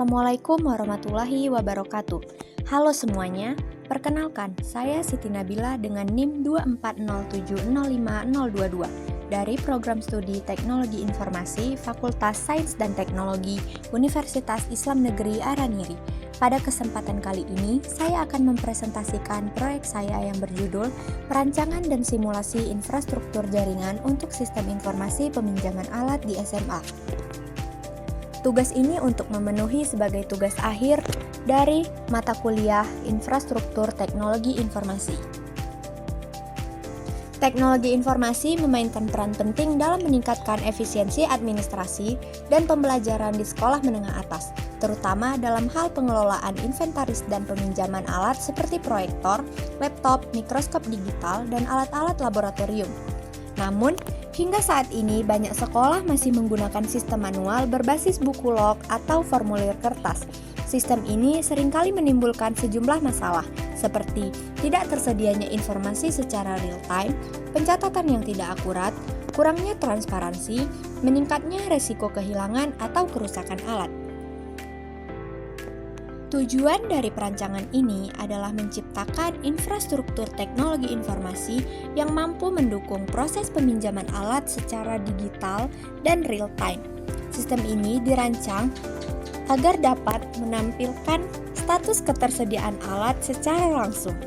Assalamualaikum warahmatullahi wabarakatuh. Halo semuanya, perkenalkan saya Siti Nabila dengan NIM 240705022 dari Program Studi Teknologi Informasi Fakultas Sains dan Teknologi Universitas Islam Negeri Araniri. Pada kesempatan kali ini, saya akan mempresentasikan proyek saya yang berjudul Perancangan dan Simulasi Infrastruktur Jaringan untuk Sistem Informasi Peminjaman Alat di SMA. Tugas ini untuk memenuhi sebagai tugas akhir dari mata kuliah Infrastruktur Teknologi Informasi. Teknologi informasi memainkan peran penting dalam meningkatkan efisiensi administrasi dan pembelajaran di sekolah menengah atas, terutama dalam hal pengelolaan inventaris dan peminjaman alat seperti proyektor, laptop, mikroskop digital, dan alat-alat laboratorium. Namun, hingga saat ini banyak sekolah masih menggunakan sistem manual berbasis buku log atau formulir kertas. Sistem ini seringkali menimbulkan sejumlah masalah, seperti tidak tersedianya informasi secara real-time, pencatatan yang tidak akurat, kurangnya transparansi, meningkatnya resiko kehilangan atau kerusakan alat. Tujuan dari perancangan ini adalah menciptakan infrastruktur teknologi informasi yang mampu mendukung proses peminjaman alat secara digital dan real-time. Sistem ini dirancang agar dapat menampilkan status ketersediaan alat secara langsung,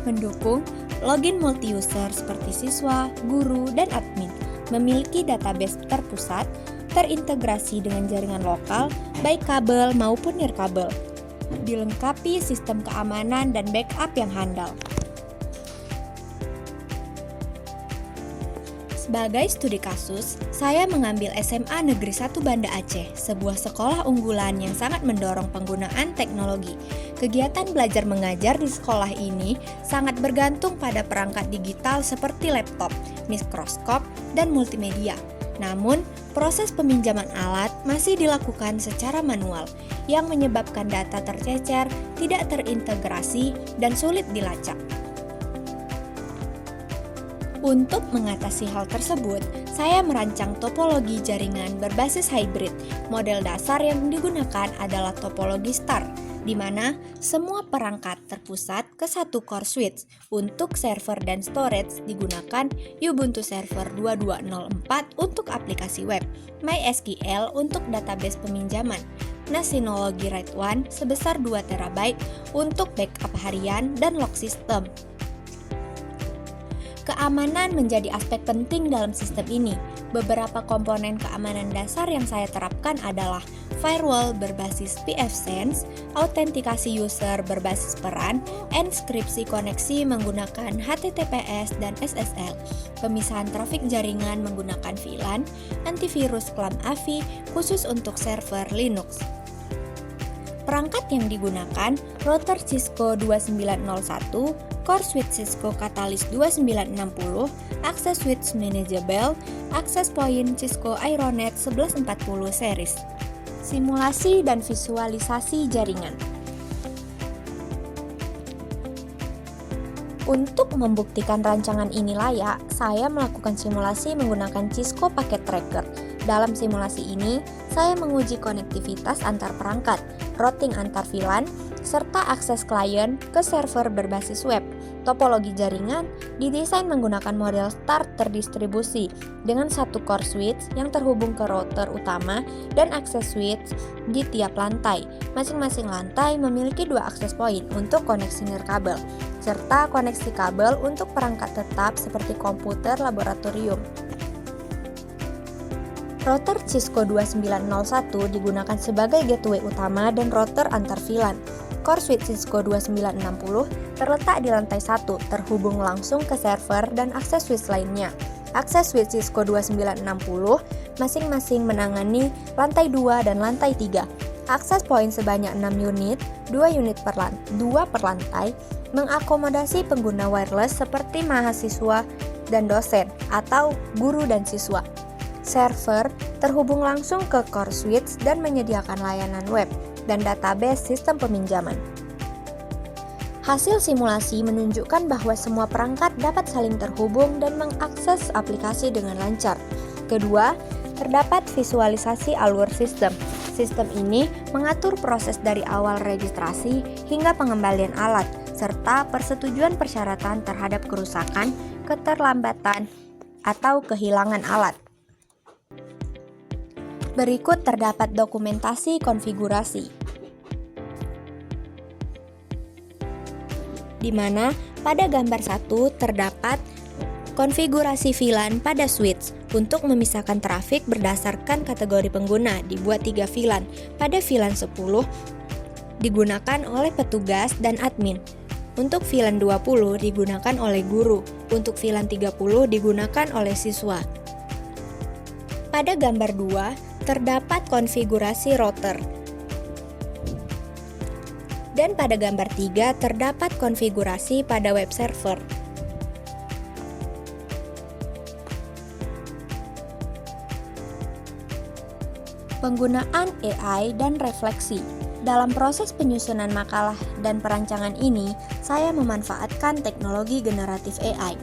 mendukung login multi-user seperti siswa, guru, dan admin, memiliki database terpusat, terintegrasi dengan jaringan lokal, baik kabel maupun nirkabel, dilengkapi sistem keamanan dan backup yang handal. Sebagai studi kasus, saya mengambil SMA Negeri 1 Banda Aceh, sebuah sekolah unggulan yang sangat mendorong penggunaan teknologi. Kegiatan belajar mengajar di sekolah ini sangat bergantung pada perangkat digital seperti laptop, mikroskop, dan multimedia. Namun, proses peminjaman alat masih dilakukan secara manual, yang menyebabkan data tercecer, tidak terintegrasi, dan sulit dilacak. Untuk mengatasi hal tersebut, saya merancang topologi jaringan berbasis hybrid. Model dasar yang digunakan adalah topologi star, di mana semua perangkat terpusat ke satu core switch. Untuk server dan storage digunakan Ubuntu Server 2204 untuk aplikasi web, MySQL untuk database peminjaman, nah Synology RAID 1 sebesar 2 TB untuk backup harian dan log system. Keamanan menjadi aspek penting dalam sistem ini. Beberapa komponen keamanan dasar yang saya terapkan adalah firewall berbasis pfSense, autentikasi user berbasis peran, enskripsi koneksi menggunakan HTTPS dan SSL, pemisahan trafik jaringan menggunakan VLAN, antivirus Clam AVI khusus untuk server Linux. Perangkat yang digunakan, router Cisco 2901, core switch Cisco Catalyst 2960, access switch manageable, access point Cisco Aeronet 1140 series. Simulasi dan visualisasi jaringan. Untuk membuktikan rancangan ini layak, saya melakukan simulasi menggunakan Cisco Packet Tracker. Dalam simulasi ini, saya menguji konektivitas antar perangkat, routing antar VLAN, serta akses klien ke server berbasis web. Topologi jaringan didesain menggunakan model star terdistribusi dengan satu core switch yang terhubung ke router utama dan akses switch di tiap lantai. Masing-masing lantai memiliki 2 akses point untuk koneksi nirkabel, serta koneksi kabel untuk perangkat tetap seperti komputer laboratorium. Router Cisco 2901 digunakan sebagai gateway utama dan router antar VLAN. Core switch Cisco 2960 terletak di lantai 1, terhubung langsung ke server dan akses switch lainnya. Akses switch Cisco 2960 masing-masing menangani lantai 2 dan lantai 3. Akses point sebanyak 6 unit, 2 unit per lantai, mengakomodasi pengguna wireless seperti mahasiswa dan dosen atau guru dan siswa. Server terhubung langsung ke core switch dan menyediakan layanan web dan database sistem peminjaman. Hasil simulasi menunjukkan bahwa semua perangkat dapat saling terhubung dan mengakses aplikasi dengan lancar. Kedua, terdapat visualisasi alur sistem. Sistem ini mengatur proses dari awal registrasi hingga pengembalian alat, serta persetujuan persyaratan terhadap kerusakan, keterlambatan, atau kehilangan alat. Berikut terdapat dokumentasi konfigurasi, di mana pada gambar 1 terdapat konfigurasi VLAN pada switch. Untuk memisahkan trafik berdasarkan kategori pengguna, dibuat 3 VLAN. Pada VLAN 10 digunakan oleh petugas dan admin. Untuk VLAN 20 digunakan oleh guru. Untuk VLAN 30 digunakan oleh siswa. Pada gambar 2 terdapat konfigurasi router. Dan pada gambar 3 terdapat konfigurasi pada web server. Penggunaan AI dan refleksi. Dalam proses penyusunan makalah dan perancangan ini, saya memanfaatkan teknologi generatif AI.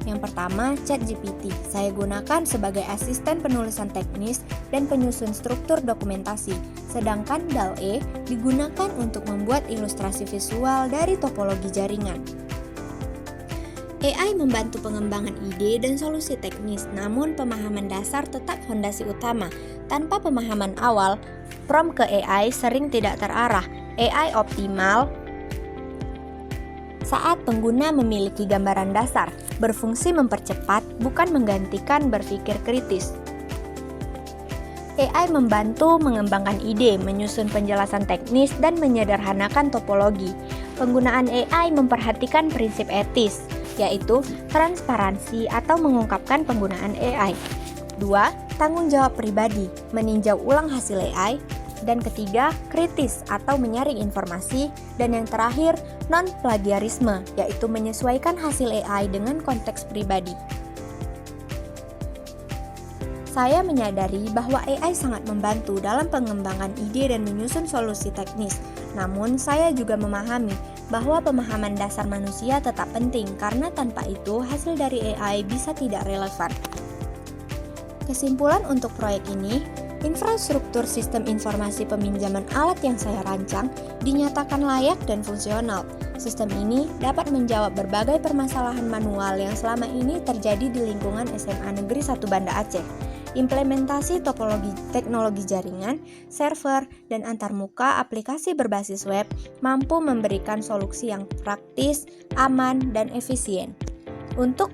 Yang pertama, ChatGPT. Saya gunakan sebagai asisten penulisan teknis dan penyusun struktur dokumentasi. Sedangkan DALL-E digunakan untuk membuat ilustrasi visual dari topologi jaringan. AI membantu pengembangan ide dan solusi teknis, namun pemahaman dasar tetap fondasi utama. Tanpa pemahaman awal, prompt ke AI sering tidak terarah. AI optimal saat pengguna memiliki gambaran dasar, berfungsi mempercepat, bukan menggantikan berpikir kritis. AI membantu mengembangkan ide, menyusun penjelasan teknis, dan menyederhanakan topologi. Penggunaan AI memperhatikan prinsip etis, yaitu transparansi atau mengungkapkan penggunaan AI. 2. Tanggung jawab pribadi, meninjau ulang hasil AI. Dan ketiga, kritis atau menyaring informasi. Dan yang terakhir, non-plagiarisme, yaitu menyesuaikan hasil AI dengan konteks pribadi. Saya menyadari bahwa AI sangat membantu dalam pengembangan ide dan menyusun solusi teknis. Namun, saya juga memahami bahwa pemahaman dasar manusia tetap penting karena tanpa itu hasil dari AI bisa tidak relevan. Kesimpulan untuk proyek ini, infrastruktur sistem informasi peminjaman alat yang saya rancang dinyatakan layak dan fungsional. Sistem ini dapat menjawab berbagai permasalahan manual yang selama ini terjadi di lingkungan SMA Negeri 1 Banda Aceh. Implementasi topologi teknologi jaringan, server, dan antarmuka aplikasi berbasis web mampu memberikan solusi yang praktis, aman, dan efisien. Untuk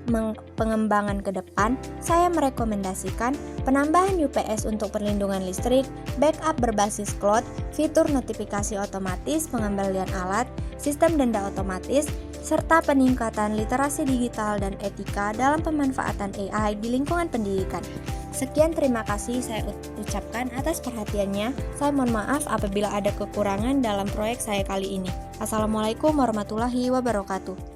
pengembangan ke depan, saya merekomendasikan penambahan UPS untuk perlindungan listrik, backup berbasis cloud, fitur notifikasi otomatis pengembalian alat, sistem denda otomatis, serta peningkatan literasi digital dan etika dalam pemanfaatan AI di lingkungan pendidikan. Sekian, terima kasih saya ucapkan atas perhatiannya. Saya mohon maaf apabila ada kekurangan dalam proyek saya kali ini. Assalamualaikum warahmatullahi wabarakatuh.